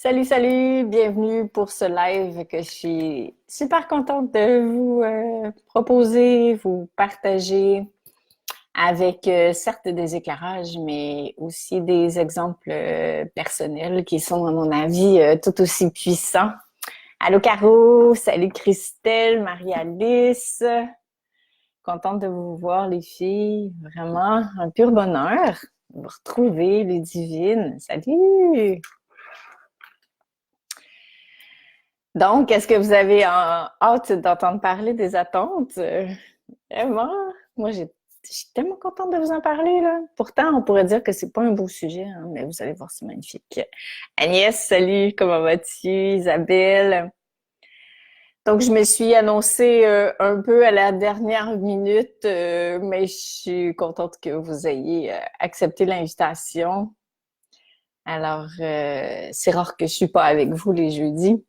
Salut, salut, bienvenue pour ce live que je suis super contente de vous proposer, vous partager avec certes des éclairages, mais aussi des exemples personnels qui sont, à mon avis, tout aussi puissants. Allô Caro, salut Christelle, Marie-Alice, contente de vous voir les filles, vraiment un pur bonheur de vous retrouver, les divines. Salut! Donc, est-ce que vous avez hâte d'entendre parler des attentes? Vraiment? Moi, je suis tellement contente de vous en parler, là. Pourtant, on pourrait dire que c'est pas un beau sujet, hein, mais vous allez voir, c'est magnifique. Agnès, salut, comment vas-tu? Isabelle? Donc, je me suis annoncée un peu à la dernière minute, mais je suis contente que vous ayez accepté l'invitation. Alors, c'est rare que je suis pas avec vous les jeudis.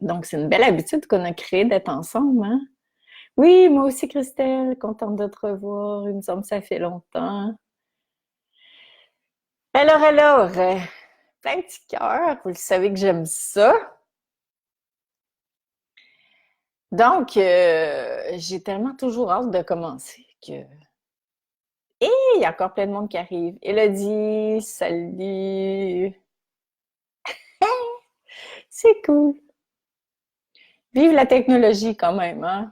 Donc, c'est une belle habitude qu'on a créée d'être ensemble, hein? Oui, moi aussi, Christelle, contente de te revoir. Il me semble que ça fait longtemps. Alors, plein de petits cœurs. Vous le savez que j'aime ça. Donc, j'ai tellement toujours hâte de commencer que... Et il y a encore plein de monde qui arrive. Élodie, salut. C'est cool. Vive la technologie quand même, hein?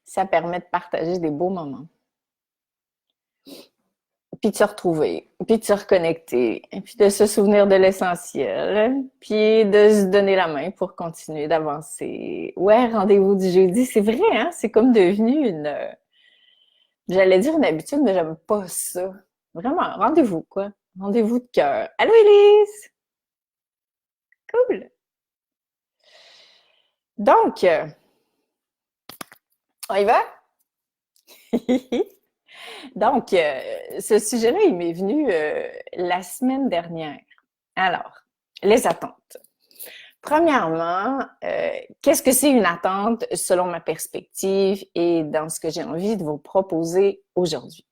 Ça permet de partager des beaux moments. Puis de se retrouver, puis de se reconnecter, puis de se souvenir de l'essentiel, puis de se donner la main pour continuer d'avancer. Ouais, rendez-vous du jeudi, c'est vrai, hein? C'est comme devenu j'allais dire une habitude, mais j'aime pas ça. Vraiment, rendez-vous, quoi. Rendez-vous de cœur. Allô, Élise! Cool! Donc, on y va? Donc, ce sujet-là, il m'est venu la semaine dernière. Alors, les attentes. Premièrement, qu'est-ce que c'est une attente selon ma perspective et dans ce que j'ai envie de vous proposer aujourd'hui?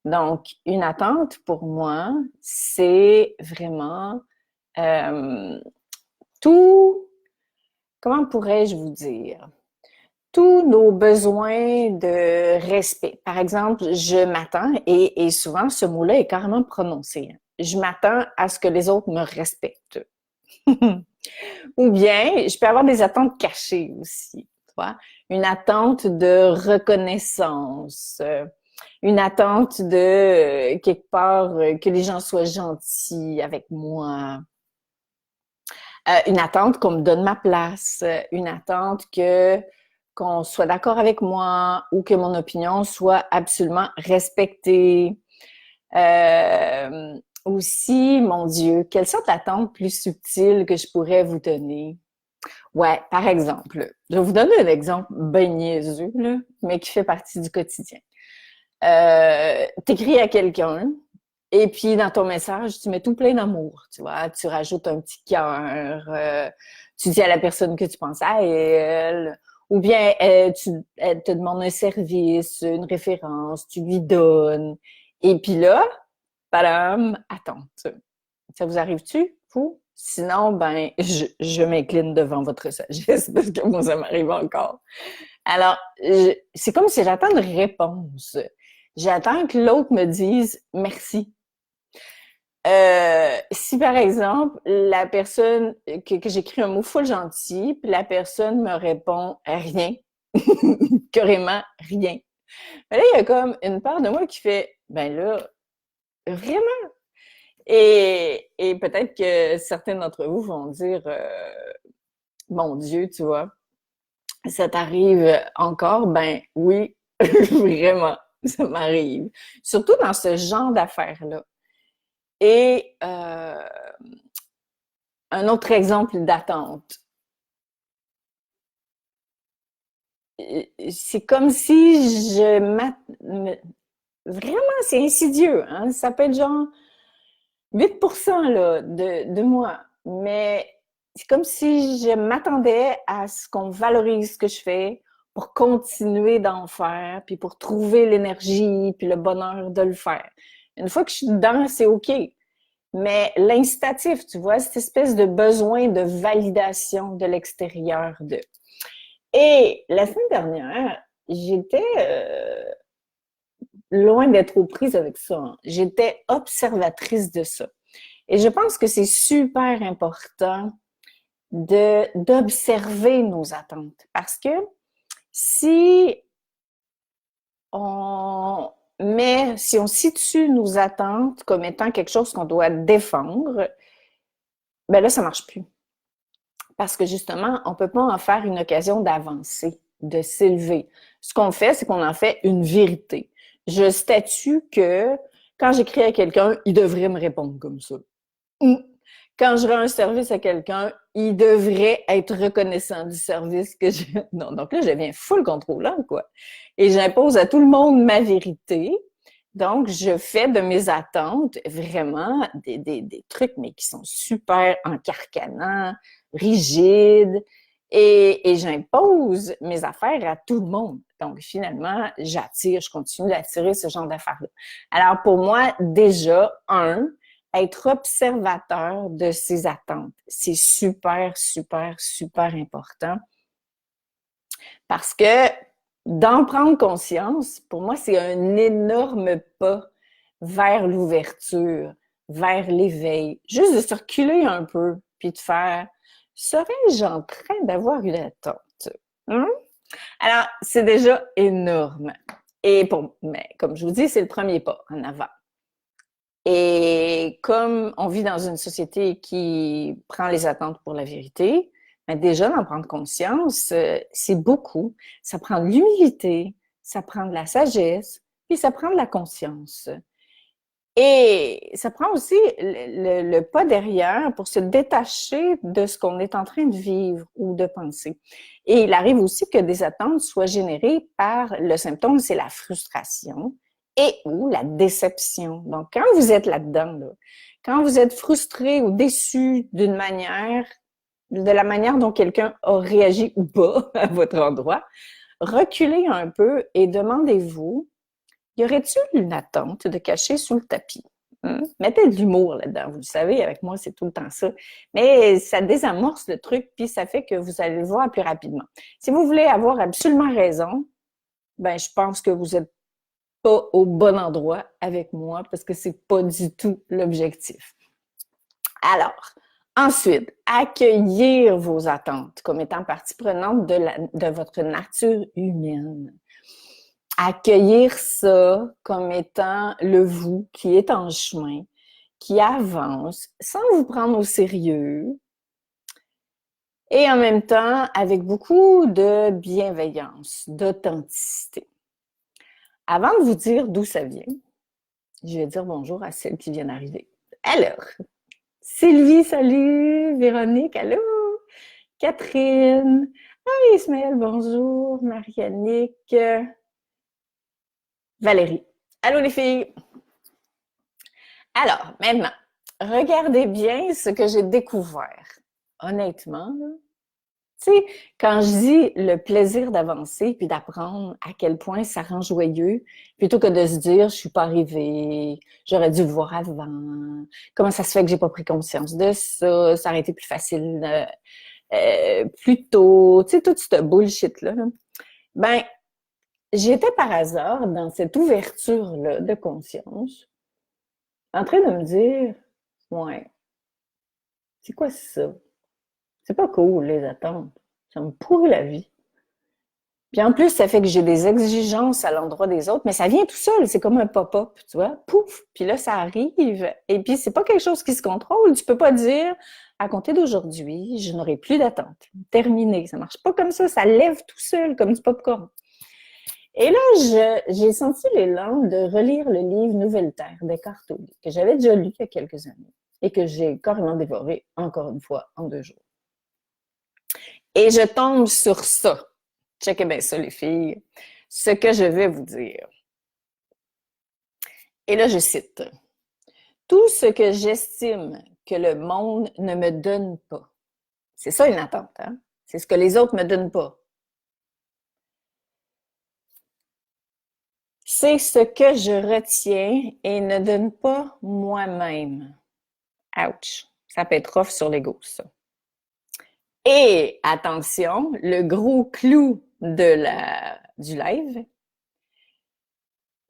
Donc, une attente pour moi, c'est vraiment euh, tout, comment pourrais-je vous dire? Tous nos besoins de respect. Par exemple, je m'attends, et souvent ce mot-là est carrément prononcé, hein. Je m'attends à ce que les autres me respectent. Ou bien, je peux avoir des attentes cachées aussi, tu vois. Une attente de reconnaissance, une attente de, quelque part, que les gens soient gentils avec moi, une attente qu'on me donne ma place, une attente qu'on soit d'accord avec moi ou que mon opinion soit absolument respectée. Aussi, mon Dieu, quelle sorte d'attente plus subtile que je pourrais vous donner? Ouais, par exemple, je vais vous donner un exemple ben niaiseux, là, mais qui fait partie du quotidien. T'écris à quelqu'un, et puis dans ton message, tu mets tout plein d'amour, tu vois. Tu rajoutes un petit cœur, tu dis à la personne que tu penses à elle, ou bien elle te demande un service, une référence, tu lui donnes. Et puis là, padam, attente. Ça vous arrive-tu, vous? Sinon, ben, je m'incline devant votre sagesse parce que moi, ça m'arrive encore. Alors, c'est comme si j'attends une réponse. J'attends que l'autre me dise merci. Si par exemple, la personne, que j'écris un mot full gentil, puis la personne me répond rien, carrément rien. Mais là, il y a comme une part de moi qui fait, ben là, vraiment? Et peut-être que certains d'entre vous vont dire, mon Dieu, tu vois, ça t'arrive encore? Ben oui, vraiment, ça m'arrive. Surtout dans ce genre d'affaires-là. Et un autre exemple d'attente. C'est comme si vraiment, c'est insidieux, hein? Ça peut être genre 8% là, de moi. Mais c'est comme si je m'attendais à ce qu'on valorise ce que je fais pour continuer d'en faire, puis pour trouver l'énergie, puis le bonheur de le faire. Une fois que je suis dedans, c'est OK. mais l'incitatif, tu vois, cette espèce de besoin de validation de l'extérieur de. Et la semaine dernière, j'étais loin d'être aux prises avec ça, hein. J'étais observatrice de ça. Et je pense que c'est super important d'observer nos attentes. Parce que si si on situe nos attentes comme étant quelque chose qu'on doit défendre, ben là, ça marche plus. Parce que justement, on peut pas en faire une occasion d'avancer, de s'élever. Ce qu'on fait, c'est qu'on en fait une vérité. Je statue que quand j'écris à quelqu'un, il devrait me répondre comme ça. Quand je rends un service à quelqu'un, il devrait être reconnaissant du service que je... Non, donc là, je deviens full contrôlant, quoi. Et j'impose à tout le monde ma vérité. Donc, je fais de mes attentes vraiment des trucs, mais qui sont super encarcanants, rigides. Et j'impose mes affaires à tout le monde. Donc, finalement, je continue d'attirer ce genre d'affaires-là. Alors, pour moi, déjà, être observateur de ses attentes. C'est super, super, super important parce que d'en prendre conscience, pour moi, c'est un énorme pas vers l'ouverture, vers l'éveil. Juste de circuler un peu, puis de faire « Serais-je en train d'avoir une attente? Hum? » Alors, c'est déjà énorme. Mais comme je vous dis, c'est le premier pas en avant. Et comme on vit dans une société qui prend les attentes pour la vérité, ben déjà d'en prendre conscience, c'est beaucoup. Ça prend de l'humilité, ça prend de la sagesse, puis ça prend de la conscience. Et ça prend aussi le pas derrière pour se détacher de ce qu'on est en train de vivre ou de penser. Et il arrive aussi que des attentes soient générées par le symptôme, c'est la frustration et ou la déception. Donc, quand vous êtes là-dedans, là, quand vous êtes frustré ou déçu d'une manière, de la manière dont quelqu'un a réagi ou pas à votre endroit, reculez un peu et demandez-vous, y aurait-il une attente de cacher sous le tapis? Mettez de l'humour là-dedans, vous le savez, avec moi, c'est tout le temps ça. Mais ça désamorce le truc, puis ça fait que vous allez le voir plus rapidement. Si vous voulez avoir absolument raison, ben je pense que vous n'êtes pas au bon endroit avec moi parce que c'est pas du tout l'objectif. Alors, ensuite, accueillir vos attentes comme étant partie prenante de votre nature humaine. Accueillir ça comme étant le vous qui est en chemin, qui avance sans vous prendre au sérieux et en même temps avec beaucoup de bienveillance, d'authenticité. Avant de vous dire d'où ça vient, je vais dire bonjour à celles qui viennent d'arriver. Alors, Sylvie, salut! Véronique, allô! Catherine! Ah, Ismaël, bonjour! Marianique! Valérie. Allô les filles! Alors, maintenant, regardez bien ce que j'ai découvert. Honnêtement, tu sais, quand je dis le plaisir d'avancer puis d'apprendre à quel point ça rend joyeux, plutôt que de se dire je suis pas arrivée, j'aurais dû le voir avant, comment ça se fait que j'ai pas pris conscience de ça, ça aurait été plus facile plus tôt, tu sais, toute cette bullshit-là. Ben, j'étais par hasard dans cette ouverture-là de conscience, en train de me dire, ouais, c'est quoi ça? C'est pas cool, les attentes. Ça me pourrit la vie. Puis en plus, ça fait que j'ai des exigences à l'endroit des autres, mais ça vient tout seul. C'est comme un pop-up, tu vois. Pouf! Puis là, ça arrive. Et puis, c'est pas quelque chose qui se contrôle. Tu peux pas dire, à compter d'aujourd'hui, je n'aurai plus d'attente. Terminé. Ça marche pas comme ça. Ça lève tout seul, comme du popcorn. Et là, j'ai senti l'élan de relire le livre Nouvelle Terre d'Eckhart Tolle, que j'avais déjà lu il y a quelques années et que j'ai carrément dévoré encore une fois en 2 jours. Et je tombe sur ça. Checkez bien ça, les filles. Ce que je vais vous dire. Et là, je cite. Tout ce que j'estime que le monde ne me donne pas. C'est ça une attente, hein? C'est ce que les autres me donnent pas. C'est ce que je retiens et ne donne pas moi-même. Ouch! Ça peut être rough sur l'ego, ça. Et attention, le gros clou du live,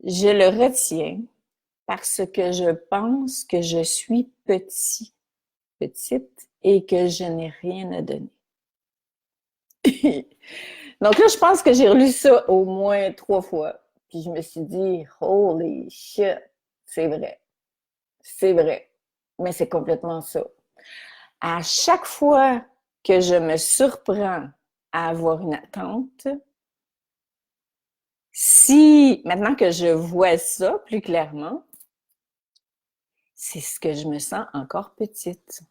je le retiens parce que je pense que je suis petite et que je n'ai rien à donner. Donc là, je pense que j'ai relu ça au moins 3 fois. Puis je me suis dit, holy shit, c'est vrai. C'est vrai. Mais c'est complètement ça. À chaque fois que je me surprends à avoir une attente, si, maintenant que je vois ça plus clairement, c'est ce que je me sens encore petite.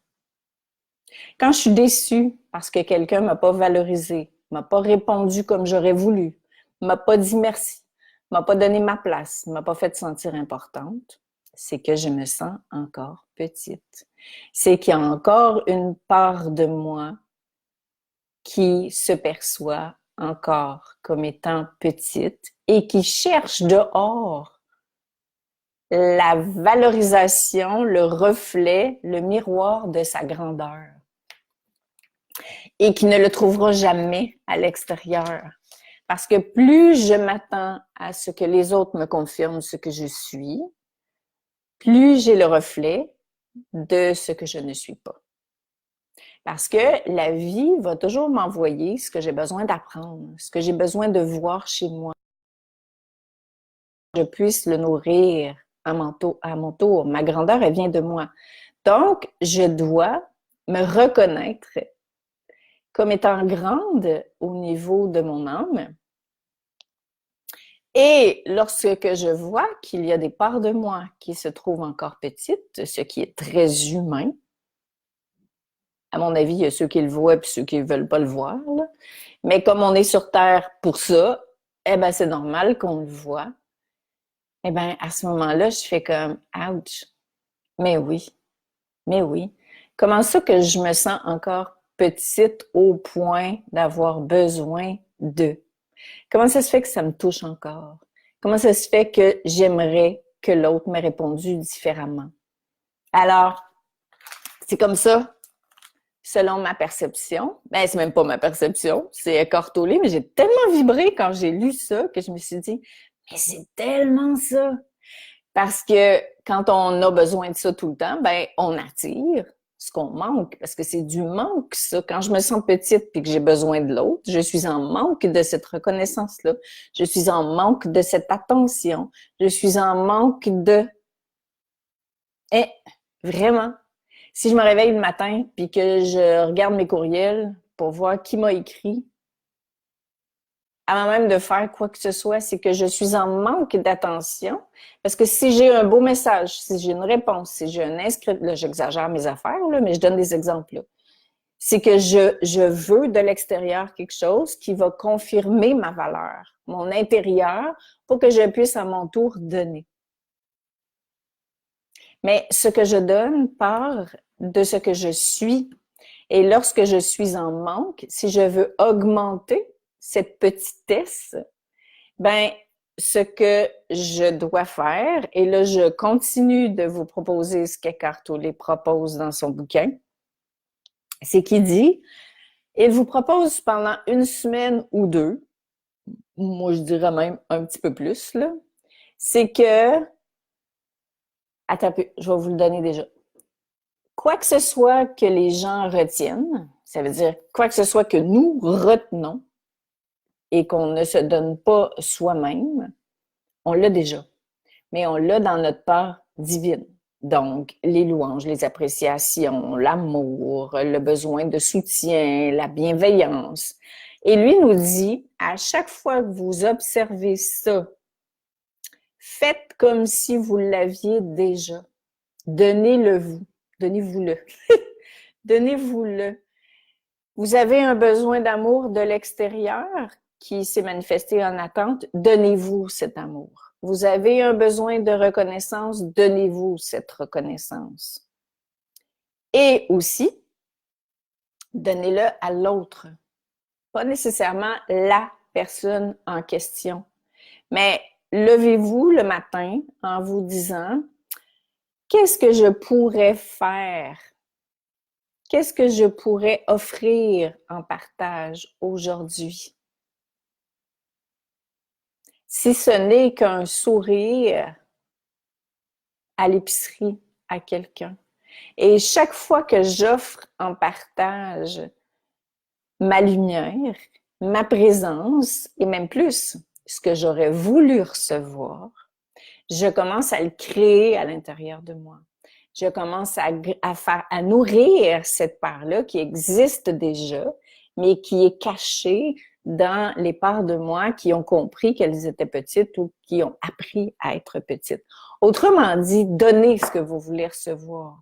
Quand je suis déçue parce que quelqu'un m'a pas valorisé, m'a pas répondu comme j'aurais voulu, m'a pas dit merci, m'a pas donné ma place, m'a pas fait sentir importante, c'est que je me sens encore petite. C'est qu'il y a encore une part de moi qui se perçoit encore comme étant petite et qui cherche dehors la valorisation, le reflet, le miroir de sa grandeur et qui ne le trouvera jamais à l'extérieur. Parce que plus je m'attends à ce que les autres me confirment ce que je suis, plus j'ai le reflet de ce que je ne suis pas. Parce que la vie va toujours m'envoyer ce que j'ai besoin d'apprendre, ce que j'ai besoin de voir chez moi. Je puisse le nourrir à mon tour. Ma grandeur, elle vient de moi. Donc, je dois me reconnaître comme étant grande au niveau de mon âme. Et lorsque je vois qu'il y a des parts de moi qui se trouvent encore petites, ce qui est très humain, à mon avis, il y a ceux qui le voient et ceux qui ne veulent pas le voir, là. Mais comme on est sur Terre pour ça, eh ben c'est normal qu'on le voit. Eh ben à ce moment-là, je fais comme « ouch ». Mais oui, mais oui. Comment ça que je me sens encore petite au point d'avoir besoin de? Comment ça se fait que ça me touche encore? Comment ça se fait que j'aimerais que l'autre m'ait répondu différemment? Alors, c'est comme ça, selon ma perception. Ben, c'est même pas ma perception, c'est Eckhart Tolle, mais j'ai tellement vibré quand j'ai lu ça que je me suis dit, mais c'est tellement ça! Parce que quand on a besoin de ça tout le temps, ben, on attire ce qu'on manque, parce que c'est du manque, ça. Quand je me sens petite puis que j'ai besoin de l'autre, je suis en manque de cette reconnaissance-là. Je suis en manque de cette attention. Je suis en manque de... Eh, vraiment. Si je me réveille le matin puis que je regarde mes courriels pour voir qui m'a écrit, avant même de faire quoi que ce soit, c'est que je suis en manque d'attention. Parce que si j'ai un beau message, si j'ai une réponse, si j'ai un inscrit, là, j'exagère mes affaires, là, mais je donne des exemples, là. C'est que je veux de l'extérieur quelque chose qui va confirmer ma valeur, mon intérieur, pour que je puisse à mon tour donner. Mais ce que je donne part de ce que je suis. Et lorsque je suis en manque, si je veux augmenter cette petitesse, ben, ce que je dois faire, et là, je continue de vous proposer ce qu'Eckhart Tolle propose dans son bouquin, c'est qu'il dit, il vous propose pendant 1 semaine ou 2, moi je dirais même un petit peu plus, là, c'est que, attends un peu, je vais vous le donner déjà. Quoi que ce soit que les gens retiennent, ça veut dire quoi que ce soit que nous retenons et qu'on ne se donne pas soi-même, on l'a déjà. Mais on l'a dans notre part divine. Donc, les louanges, les appréciations, l'amour, le besoin de soutien, la bienveillance. Et lui nous dit, à chaque fois que vous observez ça, faites comme si vous l'aviez déjà. Donnez-le vous. Donnez-vous-le. Donnez-vous-le. Vous avez un besoin d'amour de l'extérieur qui s'est manifesté en attente. Donnez-vous cet amour. Vous avez un besoin de reconnaissance. Donnez-vous cette reconnaissance. Et aussi, donnez-le à l'autre. Pas nécessairement la personne en question. Mais levez-vous le matin en vous disant qu'est-ce que je pourrais faire? Qu'est-ce que je pourrais offrir en partage aujourd'hui? Si ce n'est qu'un sourire à l'épicerie à quelqu'un. Et chaque fois que j'offre en partage ma lumière, ma présence et même plus, ce que j'aurais voulu recevoir, je commence à le créer à l'intérieur de moi. Je commence à nourrir cette part-là qui existe déjà, mais qui est cachée dans les parts de moi qui ont compris qu'elles étaient petites ou qui ont appris à être petites. Autrement dit, donnez ce que vous voulez recevoir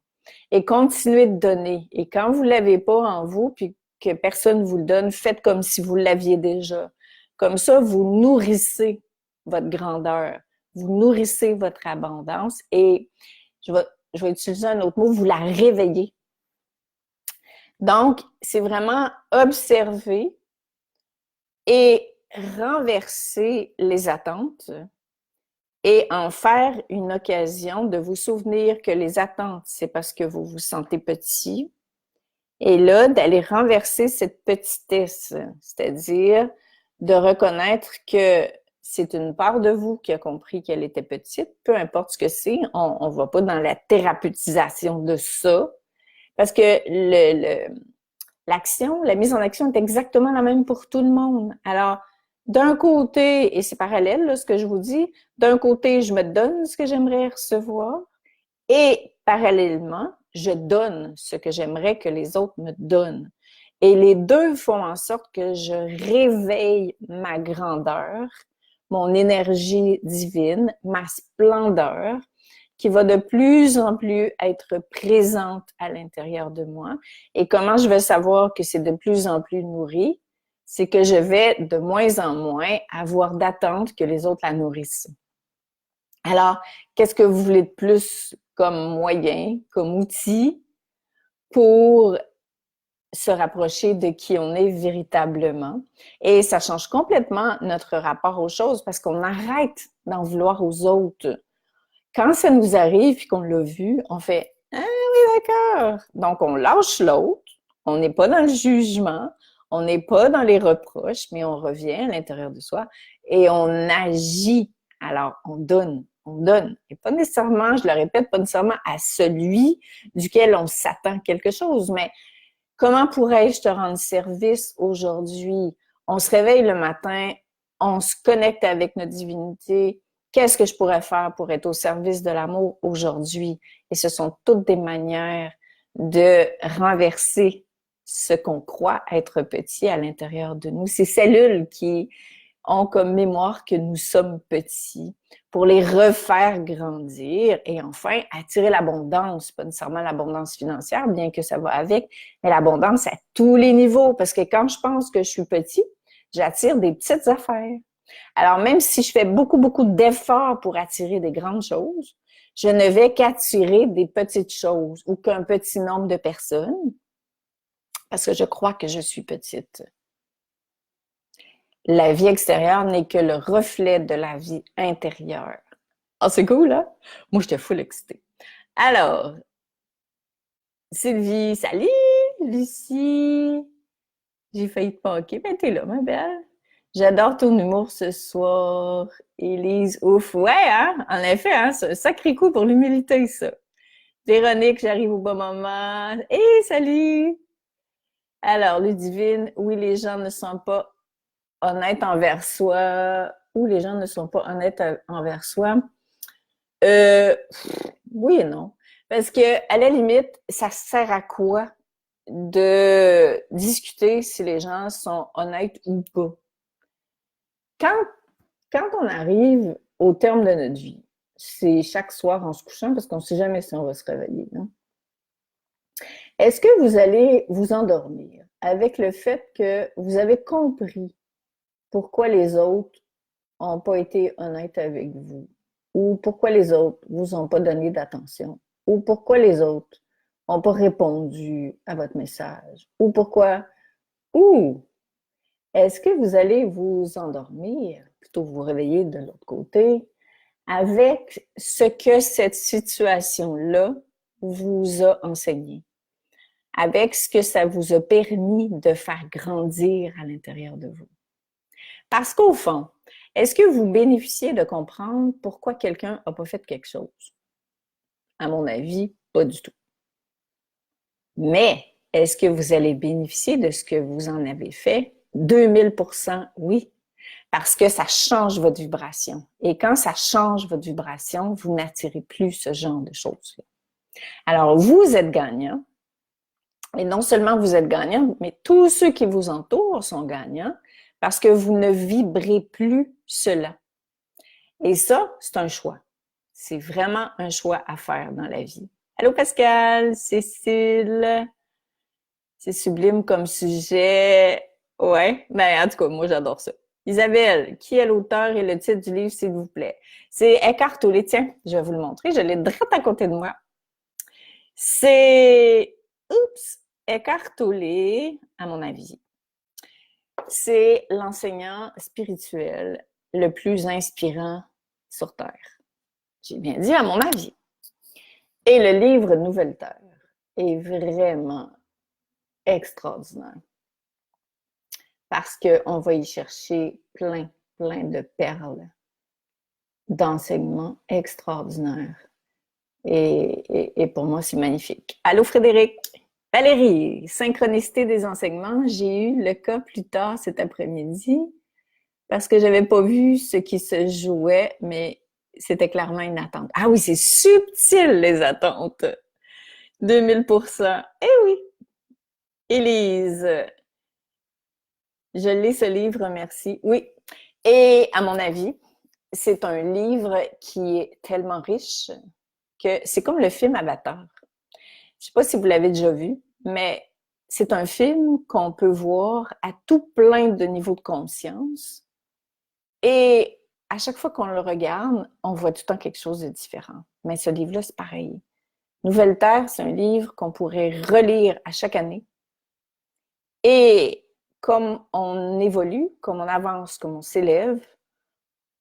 et continuez de donner. Et quand vous ne l'avez pas en vous, puis que personne vous le donne, faites comme si vous l'aviez déjà. Comme ça, vous nourrissez votre grandeur, vous nourrissez votre abondance et je vais utiliser un autre mot, vous la réveillez. Donc, c'est vraiment observer et renverser les attentes et en faire une occasion de vous souvenir que les attentes, c'est parce que vous vous sentez petit. Et là, d'aller renverser cette petitesse, c'est-à-dire de reconnaître que c'est une part de vous qui a compris qu'elle était petite, peu importe ce que c'est, on ne va pas dans la thérapeutisation de ça, parce que l'action, la mise en action est exactement la même pour tout le monde. Alors, d'un côté, et c'est parallèle, là, ce que je vous dis, d'un côté, je me donne ce que j'aimerais recevoir, et parallèlement, je donne ce que j'aimerais que les autres me donnent. Et les deux font en sorte que je réveille ma grandeur, mon énergie divine, ma splendeur, qui va de plus en plus être présente à l'intérieur de moi. Et comment je vais savoir que c'est de plus en plus nourri? C'est que je vais de moins en moins avoir d'attente que les autres la nourrissent. Alors, qu'est-ce que vous voulez de plus comme moyen, comme outil pour se rapprocher de qui on est véritablement? Et ça change complètement notre rapport aux choses parce qu'on arrête d'en vouloir aux autres. Quand ça nous arrive et qu'on l'a vu, on fait « Ah oui, d'accord ». Donc, on lâche l'autre, on n'est pas dans le jugement, on n'est pas dans les reproches, mais on revient à l'intérieur de soi et on agit. Alors, on donne. Et pas nécessairement, je le répète, pas nécessairement à celui duquel on s'attend quelque chose, mais comment pourrais-je te rendre service aujourd'hui? On se réveille le matin, on se connecte avec notre divinité. Qu'est-ce que je pourrais faire pour être au service de l'amour aujourd'hui? Et ce sont toutes des manières de renverser ce qu'on croit être petit à l'intérieur de nous. Ces cellules qui ont comme mémoire que nous sommes petits, pour les refaire grandir et enfin attirer l'abondance, pas nécessairement l'abondance financière, bien que ça va avec, mais l'abondance à tous les niveaux, parce que quand je pense que je suis petit, j'attire des petites affaires. Alors même si je fais beaucoup, beaucoup d'efforts pour attirer des grandes choses, je ne vais qu'attirer des petites choses ou qu'un petit nombre de personnes, parce que je crois que je suis petite. La vie extérieure n'est que le reflet de la vie intérieure. Ah, c'est cool, hein? Moi, j'étais full excitée. Alors, Sylvie, salut! Lucie! J'ai failli te manquer. Ben, t'es là, ma belle. J'adore ton humour ce soir. Élise, ouf. Ouais, hein? En effet, hein? C'est un sacré coup pour l'humilité, ça. Véronique, j'arrive au bon moment. Hey, salut! Alors, Ludivine, oui, les gens ne sont pas honnêtes envers soi ou les gens ne sont pas honnêtes envers soi. Euh, oui et non. Parce que, à la limite, ça sert à quoi de discuter si les gens sont honnêtes ou pas? Quand, quand on arrive au terme de notre vie, c'est chaque soir en se couchant parce qu'on ne sait jamais si on va se réveiller. Non? Est-ce que vous allez vous endormir avec le fait que vous avez compris pourquoi les autres n'ont pas été honnêtes avec vous? Ou pourquoi les autres ne vous ont pas donné d'attention? Ou pourquoi les autres n'ont pas répondu à votre message? Ou pourquoi? Ou est-ce que vous allez vous endormir, plutôt vous réveiller de l'autre côté, avec ce que cette situation-là vous a enseigné, avec ce que ça vous a permis de faire grandir à l'intérieur de vous. Parce qu'au fond, est-ce que vous bénéficiez de comprendre pourquoi quelqu'un n'a pas fait quelque chose? À mon avis, pas du tout. Mais est-ce que vous allez bénéficier de ce que vous en avez fait? 2000%, oui. Parce que ça change votre vibration. Et quand ça change votre vibration, vous n'attirez plus ce genre de choses-là. Alors, vous êtes gagnant. Et non seulement vous êtes gagnant, mais tous ceux qui vous entourent sont gagnants parce que vous ne vibrez plus cela. Et ça, c'est un choix. C'est vraiment un choix à faire dans la vie. Allô Pascal, Cécile, c'est sublime comme sujet. Ouais, ben en tout cas, moi j'adore ça. Isabelle, qui est l'auteur et le titre du livre, s'il vous plaît? C'est Eckhart Tolle. Tiens, je vais vous le montrer. Je l'ai direct à côté de moi. C'est, Eckhart Tolle, à mon avis. C'est l'enseignant spirituel le plus inspirant sur Terre. J'ai bien dit à mon avis. Et le livre Nouvelle Terre est vraiment extraordinaire. Parce qu'on va y chercher plein de perles, d'enseignements extraordinaires. Et pour moi, c'est magnifique. Allô Frédéric? Valérie, synchronicité des enseignements. J'ai eu le cas plus tard cet après-midi parce que j'avais pas vu ce qui se jouait, mais c'était clairement une attente. Ah oui, c'est subtil, les attentes. 2000%. Eh oui! Élise, je lis ce livre, merci. Oui. Et à mon avis, c'est un livre qui est tellement riche que c'est comme le film Avatar. Je sais pas si vous l'avez déjà vu, mais c'est un film qu'on peut voir à tout plein de niveaux de conscience. Et à chaque fois qu'on le regarde, on voit tout le temps quelque chose de différent. Mais ce livre-là, c'est pareil. Nouvelle Terre, c'est un livre qu'on pourrait relire à chaque année. Et comme on évolue, comme on avance, comme on s'élève,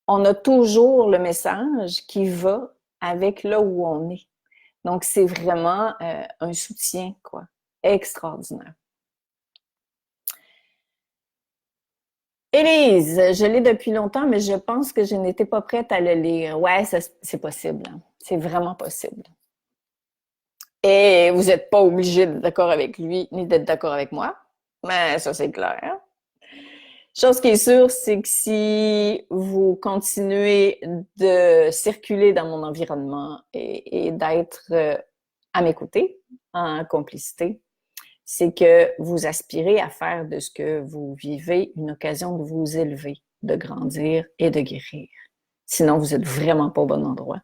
on a toujours le message qui va avec là où on est. Donc, c'est vraiment un soutien, quoi, extraordinaire. Élise, je l'ai depuis longtemps, mais je pense que je n'étais pas prête à le lire. Ouais, c'est possible. Hein. C'est vraiment possible. Et vous n'êtes pas obligé d'être d'accord avec lui, ni d'être d'accord avec moi. Mais ça, c'est clair. Chose qui est sûre, c'est que si vous continuez de circuler dans mon environnement et d'être à mes côtés, en complicité, c'est que vous aspirez à faire de ce que vous vivez une occasion de vous élever, de grandir et de guérir. Sinon, vous êtes vraiment pas au bon endroit.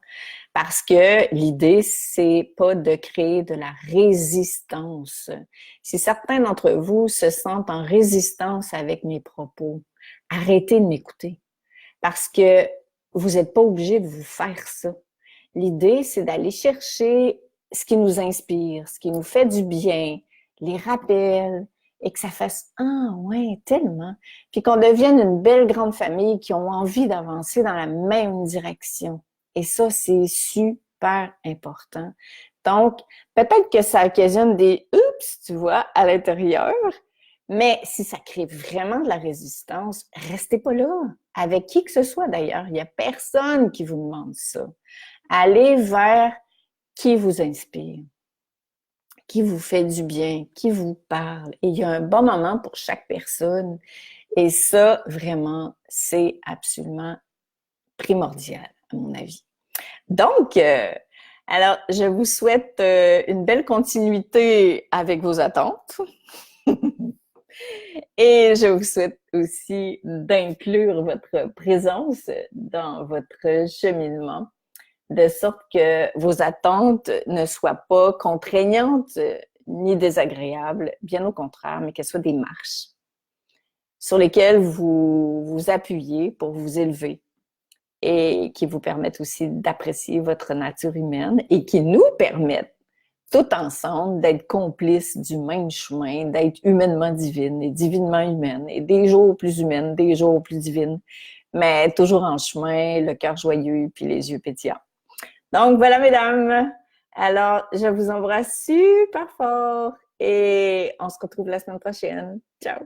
Parce que l'idée, c'est pas de créer de la résistance. Si certains d'entre vous se sentent en résistance avec mes propos, arrêtez de m'écouter. Parce que vous n'êtes pas obligé de vous faire ça. L'idée, c'est d'aller chercher ce qui nous inspire, ce qui nous fait du bien, les rappels, et que ça fasse « Ah ouais, tellement! » Puis qu'on devienne une belle grande famille qui ont envie d'avancer dans la même direction. Et ça, c'est super important. Donc, peut-être que ça occasionne des « oups », tu vois, à l'intérieur, mais si ça crée vraiment de la résistance, restez pas là, avec qui que ce soit d'ailleurs. Il n'y a personne qui vous demande ça. Allez vers qui vous inspire, qui vous fait du bien, qui vous parle. Et il y a un bon moment pour chaque personne. Et ça, vraiment, c'est absolument primordial, à mon avis. Donc, alors, je vous souhaite une belle continuité avec vos attentes. Et je vous souhaite aussi d'inclure votre présence dans votre cheminement, de sorte que vos attentes ne soient pas contraignantes ni désagréables, bien au contraire, mais qu'elles soient des marches sur lesquelles vous vous appuyez pour vous élever et qui vous permettent aussi d'apprécier votre nature humaine et qui nous permettent tout ensemble d'être complices du même chemin, d'être humainement divine et divinement humaine, et des jours plus humaines, des jours plus divines, mais toujours en chemin, le cœur joyeux puis les yeux pétillants. Donc, voilà, mesdames. Alors, je vous embrasse super fort et on se retrouve la semaine prochaine. Ciao!